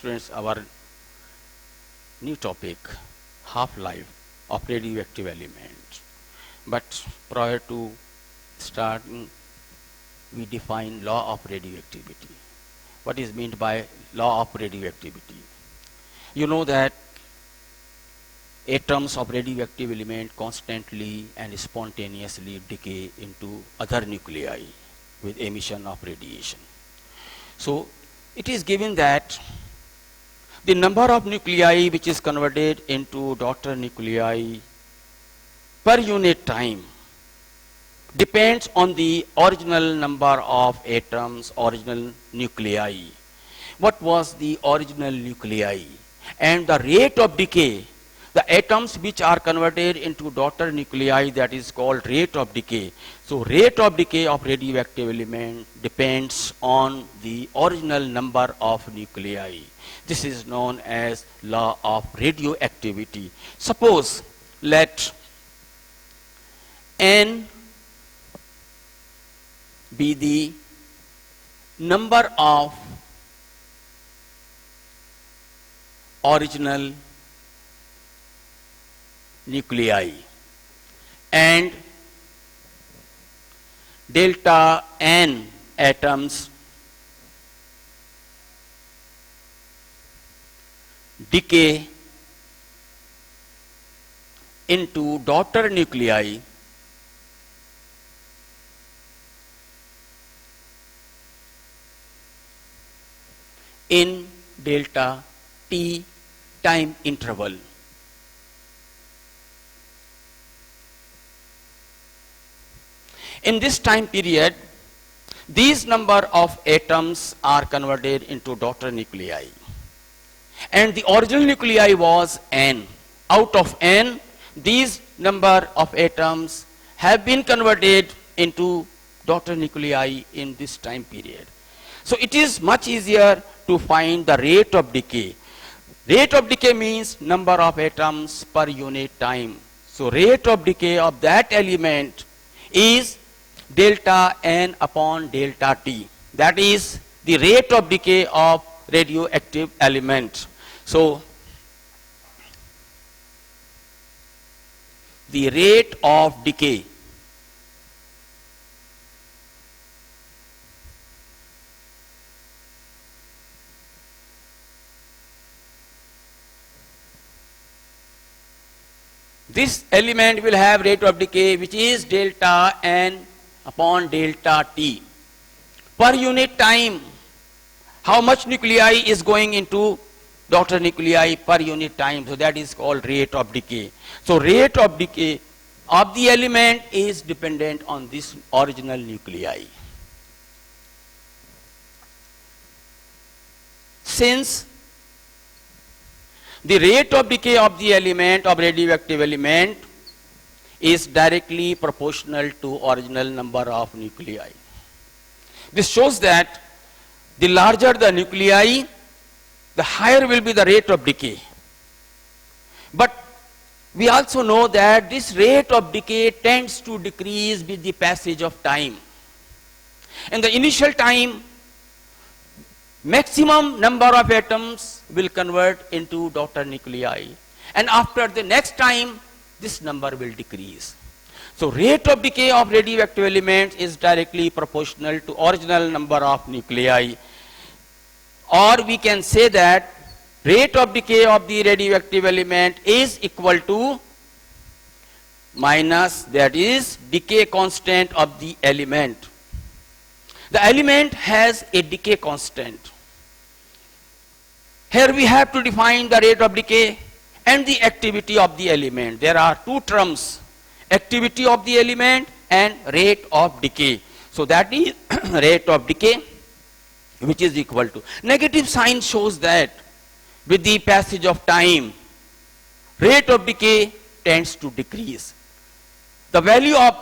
students, our new topic, half-life of radioactive element. But prior to starting, we define law of radioactivity. What is meant by law of radioactivity? You know that atoms of radioactive element constantly and spontaneously decay into other nuclei with emission of radiation. So it is given that the number of nuclei which is converted into daughter nuclei per unit time depends on the original number of atoms, original nuclei. What was the original nuclei? And the rate of decay, the atoms which are converted into daughter nuclei, that is called rate of decay. So rate of decay of radioactive element depends on the original number of nuclei. This is known as law of radioactivity. Suppose let n be the number of original nuclei and delta n atoms decay into daughter nuclei in delta t time interval. In this time period, these number of atoms are converted into daughter nuclei. And the original nuclei was n. Out of n, these number of atoms have been converted into daughter nuclei in this time period. So it is much easier to find the rate of decay. Rate of decay means number of atoms per unit time. So rate of decay of that element is delta n upon delta t. That is the rate of decay of radioactive element. So the rate of decay this element will have rate of decay which is delta n upon delta t. Per unit time, how much nuclei is going into daughter nuclei per unit time? So that is called rate of decay. So rate of decay of the element is dependent on this original nuclei. Since the rate of decay of the element, of radioactive element, is directly proportional to original number of nuclei. This shows that the larger the nuclei, the higher will be the rate of decay. But we also know that this rate of decay tends to decrease with the passage of time. In the initial time, maximum number of atoms will convert into daughter nuclei, and after the next time this number will decrease. So rate of decay of radioactive elements is directly proportional to original number of nuclei, or we can say that rate of decay of the radioactive element is equal to minus, that is decay constant of the element. The element has a decay constant. Here we have to define the rate of decay and the activity of the element. There are two terms, activity of the element and rate of decay. So that is rate of decay, which is equal to. Negative sign shows that with the passage of time, rate of decay tends to decrease. The value of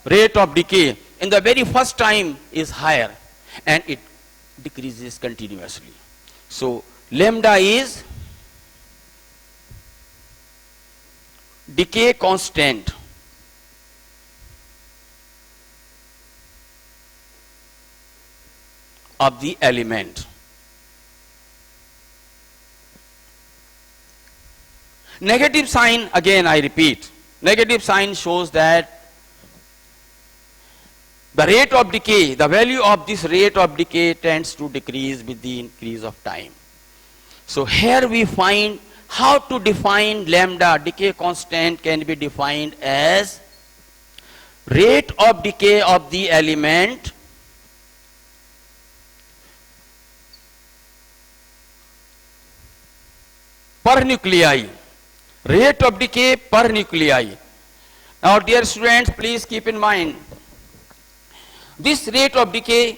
rate of decay in the very first time is higher and it decreases continuously. So lambda is decay constant of the element. Negative sign, again I repeat, negative sign shows that the rate of decay, the value of this rate of decay tends to decrease with the increase of time. So here we find how to define lambda. Decay constant can be defined as rate of decay of the element per nuclei. Rate of decay per nuclei. Now dear students, please keep in mind, this rate of decay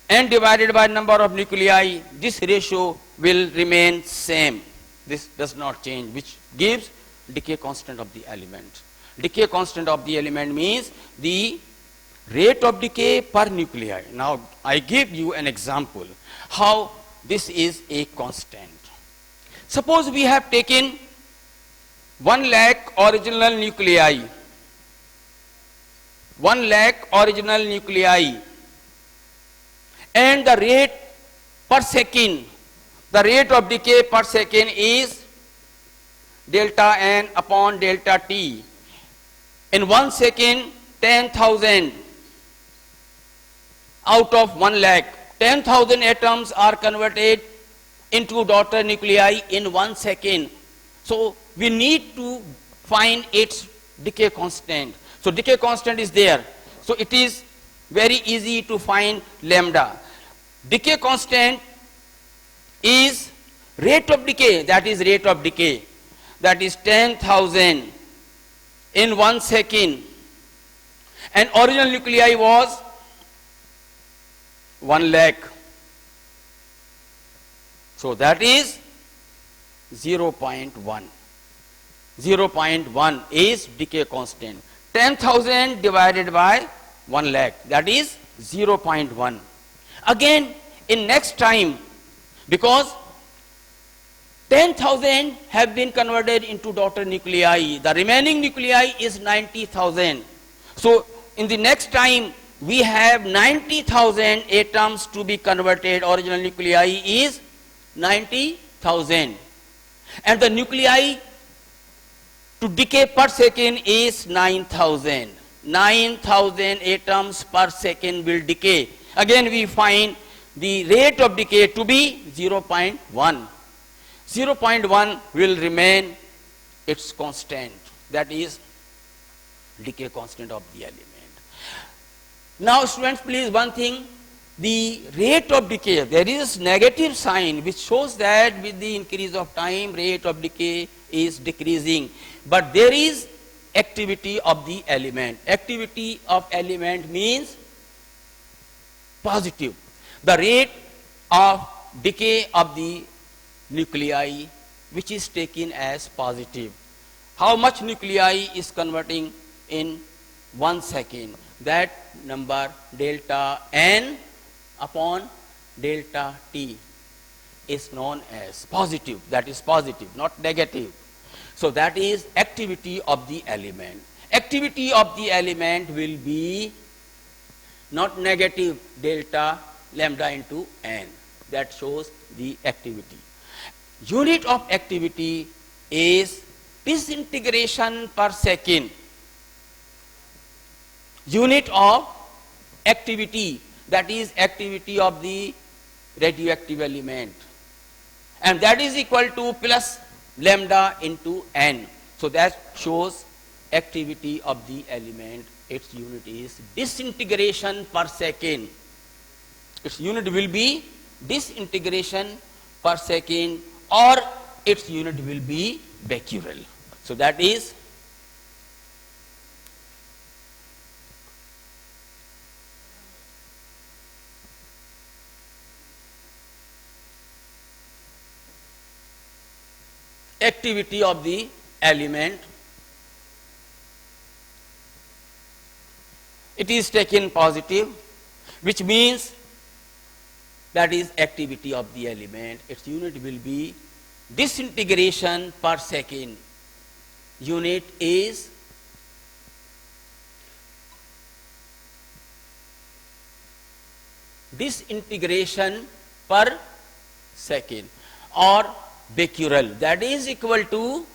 n divided by number of nuclei, this ratio will remain same. This does not change, which gives decay constant of the element. Decay constant of the element means the rate of decay per nuclei. Now I give you an example how this is a constant. Suppose we have taken 1 lakh original nuclei, 1 lakh original nuclei, and the rate per second, the rate of decay per second is delta n upon delta t. In 1 second, 10,000 out of 1 lakh, 10,000 atoms are converted into daughter nuclei in 1 second. So we need to find its decay constant. So decay constant is there. So it is very easy to find lambda. Decay constant is rate of decay, that is rate of decay, that is 10,000 in 1 second, and original nuclei was 1 lakh. So that is 0.1. 0.1 is decay constant. 10,000 divided by 1 lakh, that is 0.1. Again, in next time, because 10,000 have been converted into daughter nuclei, the remaining nuclei is 90,000. So in the next time, we have 90,000 atoms to be converted. Original nuclei is 90,000. And the nuclei to decay per second is 9,000. 9,000 atoms per second will decay. Again we find the rate of decay to be 0.1. 0.1 will remain its constant, that is decay constant of the element. Now students, please, one thing, the rate of decay, there is negative sign which shows that with the increase of time rate of decay is decreasing, but there is activity of the element. Activity of element means positive. The rate of decay of the nuclei which is taken as positive. How much nuclei is converting in 1 second? That number delta n upon delta t is known as positive. That is positive, not negative. So that is activity of the element. Activity of the element will be not negative delta lambda into n. That shows the activity. Unit of activity is disintegration per second. Unit of activity, that is activity of the radioactive element, and that is equal to plus lambda into n. So that shows activity of the element. Its unit is disintegration per second. Its unit will be disintegration per second, or its unit will be becquerel. So that is activity of the element. It is taken positive, which means that is activity of the element. Its unit will be disintegration per second. Unit is disintegration per second, or becquerel, that is equal to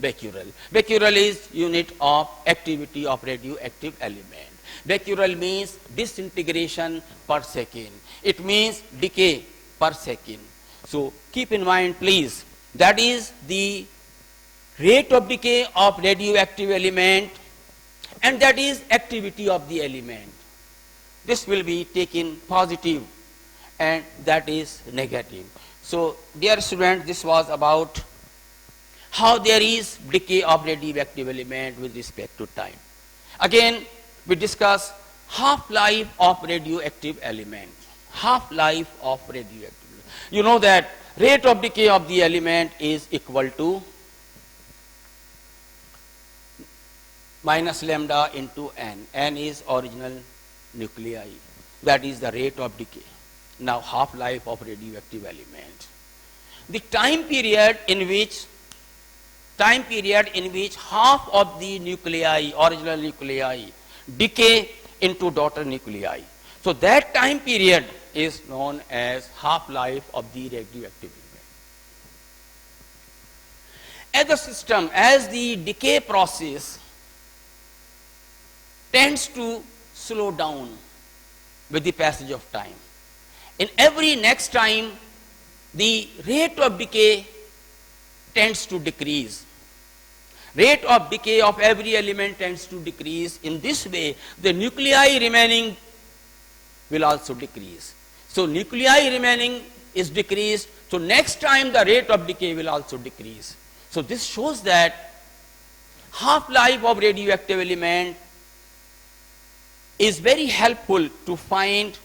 Becquerel. Becquerel is unit of activity of radioactive element. Becquerel means disintegration per second. It means decay per second. So keep in mind, please, that is the rate of decay of radioactive element, and that is activity of the element. This will be taken positive and that is negative. So dear students, this was about how there is decay of radioactive element with respect to time. Again, we discuss half-life of radioactive element. Half-life of radioactive. You know that rate of decay of the element is equal to minus lambda into n. N is original nuclei. That is the rate of decay. Now half-life of radioactive element. The time period in which half of the nuclei, original nuclei, decay into daughter nuclei. So that time period is known as half-life of the radioactive element. As the system, as the decay process tends to slow down with the passage of time, in every next time the rate of decay tends to decrease. Rate of decay of every element tends to decrease. In this way, the nuclei remaining will also decrease. So nuclei remaining is decreased, so next time the rate of decay will also decrease. So this shows that half-life of radioactive element is very helpful to find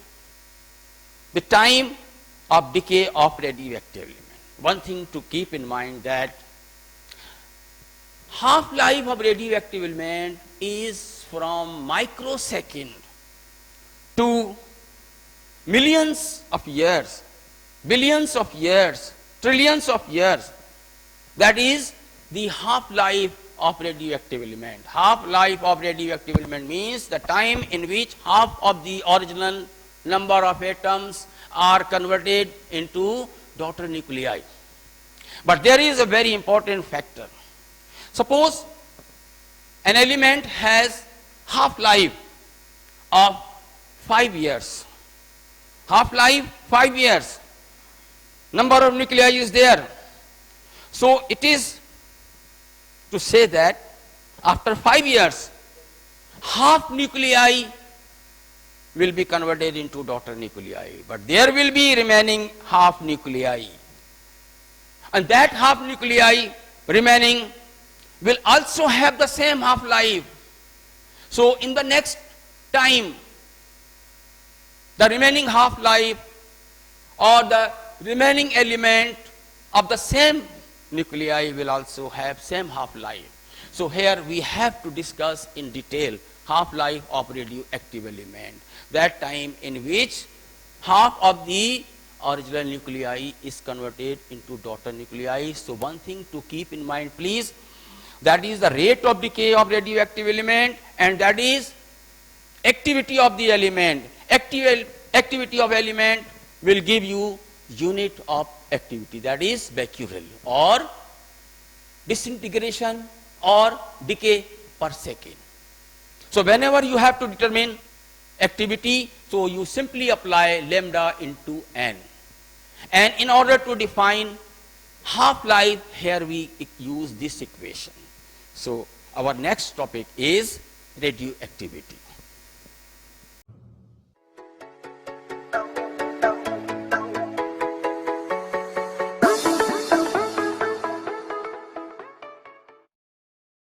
the time of decay of radioactive element. One thing to keep in mind that half-life of radioactive element is from microsecond to millions of years, billions of years, trillions of years. That is the half-life of radioactive element. Half-life of radioactive element means the time in which half of the original number of atoms are converted into daughter nuclei. But there is a very important factor. Suppose an element has half-life of 5 years. Half-life 5 years. Number of nuclei is there. So it is to say that after 5 years, half nuclei will be converted into daughter nuclei, but there will be remaining half nuclei. And that half nuclei remaining will also have the same half-life. So in the next time, the remaining half-life or the remaining element of the same nuclei will also have same half-life. So here we have to discuss in detail half-life of radioactive element. That time in which half of the original nuclei is converted into daughter nuclei. So one thing to keep in mind, please, that is the rate of decay of radioactive element, and that is activity of the element. Activity of element will give you unit of activity, that is becquerel, or disintegration or decay per second. So whenever you have to determine activity, so you simply apply lambda into n. And in order to define half-life, here we use this equation. So our next topic is radioactivity.